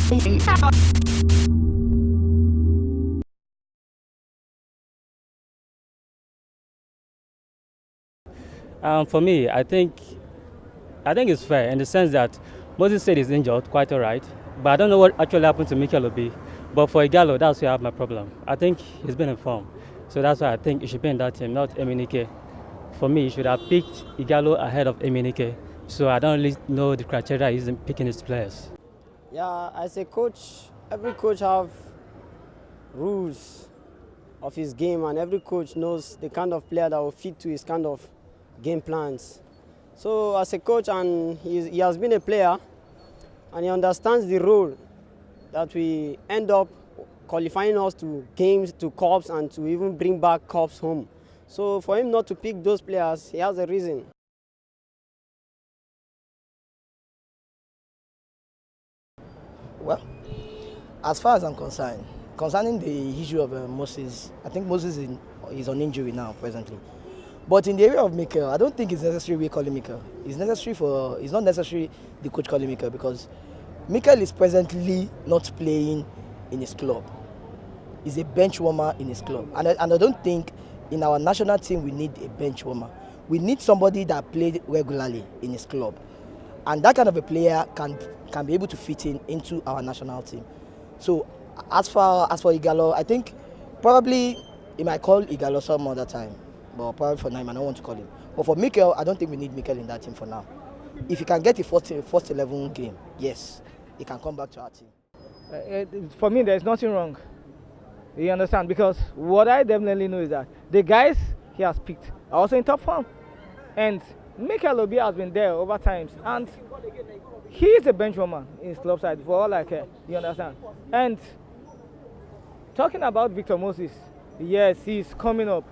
For me, I think it's fair in the sense that Moses said he's injured, quite all right. But I don't know what actually happened to Mikel. But for Ighalo, that's where I have my problem. I think he's been informed. So that's why I think he should be in that team, not Eminike. For me, he should have picked Ighalo ahead of Eminike. So I don't really know the criteria he's in picking his players. Yeah, as a coach, every coach have rules of his game, and every coach knows the kind of player that will fit to his kind of game plans. So as a coach, and he has been a player, and he understands the role that we end up qualifying us to games, to cups, and to even bring back cups home. So for him not to pick those players, he has a reason. Well, as far as I'm concerned, concerning the issue of Moses, I think Moses is on injury now presently. But in the area of Mikel, I don't think it's necessary we call him Mikel. It's not necessary the coach call him Mikel, because Mikel is presently not playing in his club. He's a bench warmer in his club. And I don't think in our national team we need a bench warmer. We need somebody that played regularly in his club. And that kind of a player can be able to fit into our national team. So as for Ighalo, I think probably he might call Ighalo some other time. But probably for now, I don't want to call him. But for Mikel, I don't think we need Mikel in that team for now. If he can get a first 11 game, yes, he can come back to our team. For me, there's nothing wrong. You understand? Because what I definitely know is that the guys he has picked are also in top form. And Mikel has been there over times. And he is a bench warmer in his club side, for all I care. You understand? And talking about Victor Moses, yes, he's coming up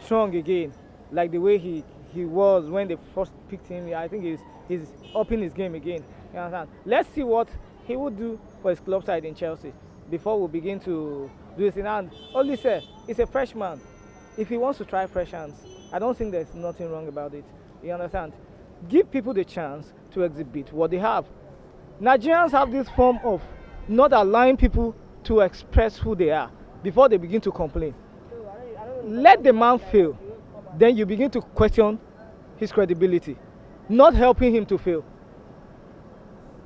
strong again, like the way he was when they first picked him. I think he's upping his game again. You understand? Let's see what he would do for his club side in Chelsea before we begin to do this. And Oliseh is a freshman. If he wants to try fresh hands, I don't think there's nothing wrong about it. You understand? Give people the chance to exhibit what they have. Nigerians have this form of not allowing people to express who they are before they begin to complain. Let the man fail, then you begin to question his credibility, not helping him to fail.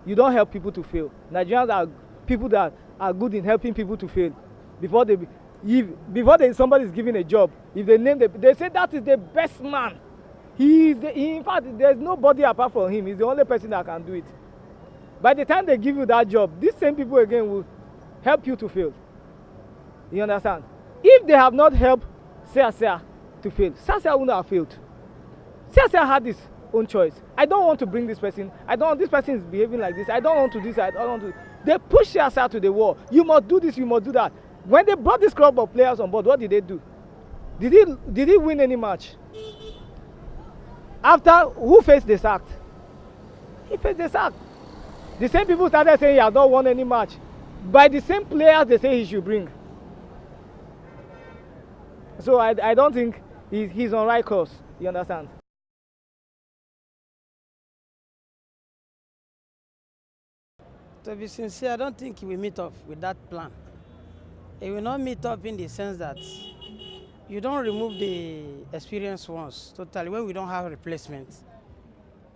You don't help people to fail. Nigerians are people that are good in helping people to fail. Before somebody is given a job, if they name they say that is the best man. In fact, there's nobody apart from him. He's the only person that can do it. By the time they give you that job, these same people again will help you to fail. You understand? If they have not helped Oliseh to fail, Oliseh wouldn't have failed. Oliseh had his own choice. I don't want to bring this person. This person is behaving like this. I don't want to do this. I don't want to. They push Oliseh to the wall. You must do this. You must do that. When they brought this club of players on board, what did they do? Did he win any match? After who faced the sack? He faced the sack. The same people started saying he has not won any match. By the same players they say he should bring. So I don't think he's on right course. You understand? To be sincere, I don't think he will meet up with that plan. He will not meet up in the sense that you don't remove the experienced ones totally when we don't have a replacement.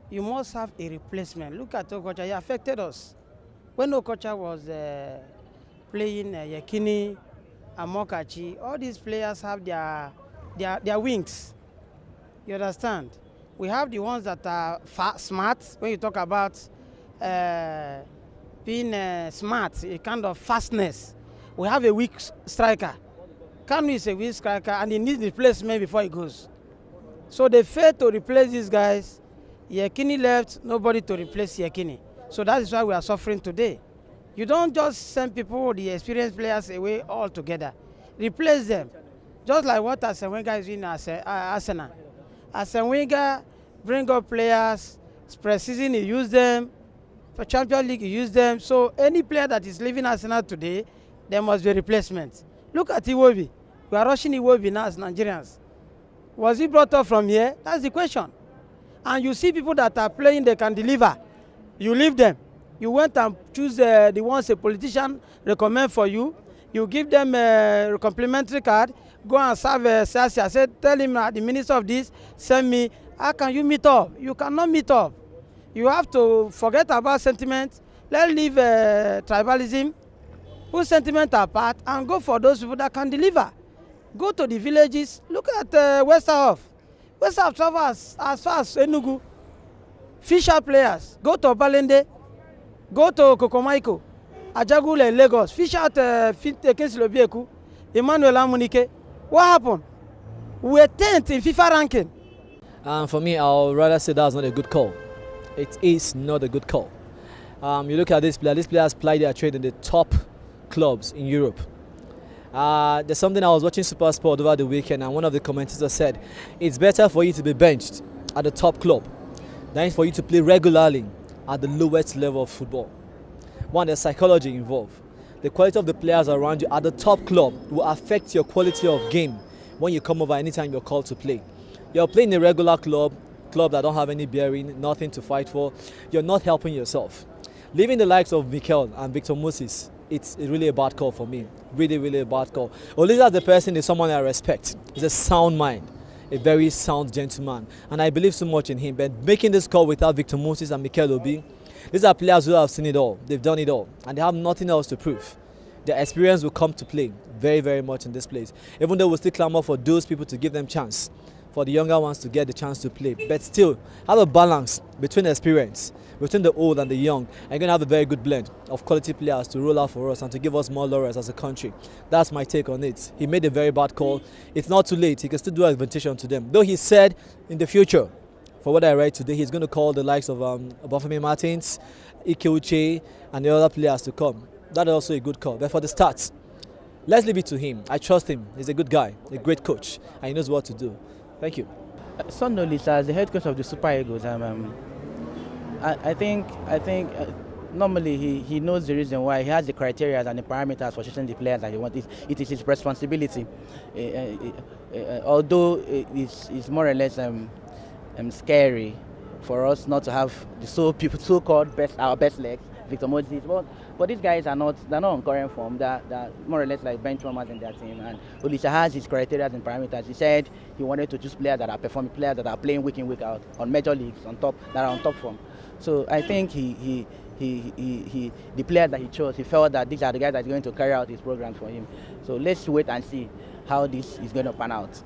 You must have a replacement. Look at Okocha, he affected us. When Okocha was playing Yekini, Amokachi, all these players have their wings. You understand? We have the ones that are smart. When you talk about being smart, a kind of fastness. We have a weak striker. Kanu is a weak striker and he needs replacement before he goes. So they failed to replace these guys. Yekini left, nobody to replace Yekini. So that is why we are suffering today. You don't just send people, the experienced players, away altogether. Replace them. Just like what Arsene Wenger is doing at Arsenal. Arsene Wenger bring up players, pre-season he used them, for Champions League he used them. So any player that is leaving Arsenal today, there must be a replacement. Look at Iwobi. We are rushing Iwobi now as Nigerians. Was he brought up from here? That's the question. And you see people that are playing, they can deliver. You leave them. You went and choose the ones a politician recommend for you. You give them a complimentary card. Go and serve Sasi. I said, tell him the minister of this, send me. How can you meet up? You cannot meet up. You have to forget about sentiment. Let's leave tribalism, put sentiment apart, and go for those people that can deliver. Go to the villages. Look at Westerhoff. Westerhoff travels as far as Enugu. Fish out players. Go to Balende. Go to Kokomaiko. Ajagule, Lagos. Fish out Kingsley Obieku. Emmanuel Amunike. What happened? We were 10th in FIFA ranking. For me, I'll rather say that's not a good call. It is not a good call. You look at this player. These players ply their trade in the top clubs in Europe. There's something I was watching Super Sport over the weekend, and one of the commentators said, it's better for you to be benched at the top club than for you to play regularly at the lowest level of football. One, there's psychology involved. The quality of the players around you at the top club will affect your quality of game when you come over anytime you're called to play. You're playing a regular club that don't have any bearing, nothing to fight for. You're not helping yourself. Leaving the likes of Mikel and Victor Moses, it's really a bad call for me. Really, really a bad call. Oliseh as a person is someone I respect. He's a sound mind, a very sound gentleman, and I believe so much in him. But making this call without Victor Moses and Mikel Obi, these are players who have seen it all. They've done it all, and they have nothing else to prove. Their experience will come to play very, very much in this place. Even though we'll still clamor for those people to give them chance, for the younger ones to get the chance to play. But still, have a balance between experience, between the old and the young, and you're going to have a very good blend of quality players to roll out for us and to give us more laurels as a country. That's my take on it. He made a very bad call. It's not too late. He can still do an invitation to them. Though he said in the future, for what I read today, he's going to call the likes of Obafemi Martins, Ike, and the other players to come. That is also a good call. But for the start, let's leave it to him. I trust him. He's a good guy, a great coach, and he knows what to do. Thank you. Son Oliseh, as the head coach of the Super Eagles, I think normally he knows the reason why. He has the criteria and the parameters for choosing the players that he wants. It is his responsibility. Although it's more or less scary for us not to have the so-called our best legs, Victor Moses. But these guys they're not on current form. They're more or less like bench warmers in their team. And Oliseh has his criteria and parameters. He said he wanted to choose players that are performing, players that are playing week in, week out on major leagues, that are on top form. So I think the players that he chose, he felt that these are the guys that are going to carry out his program for him. So let's wait and see how this is going to pan out.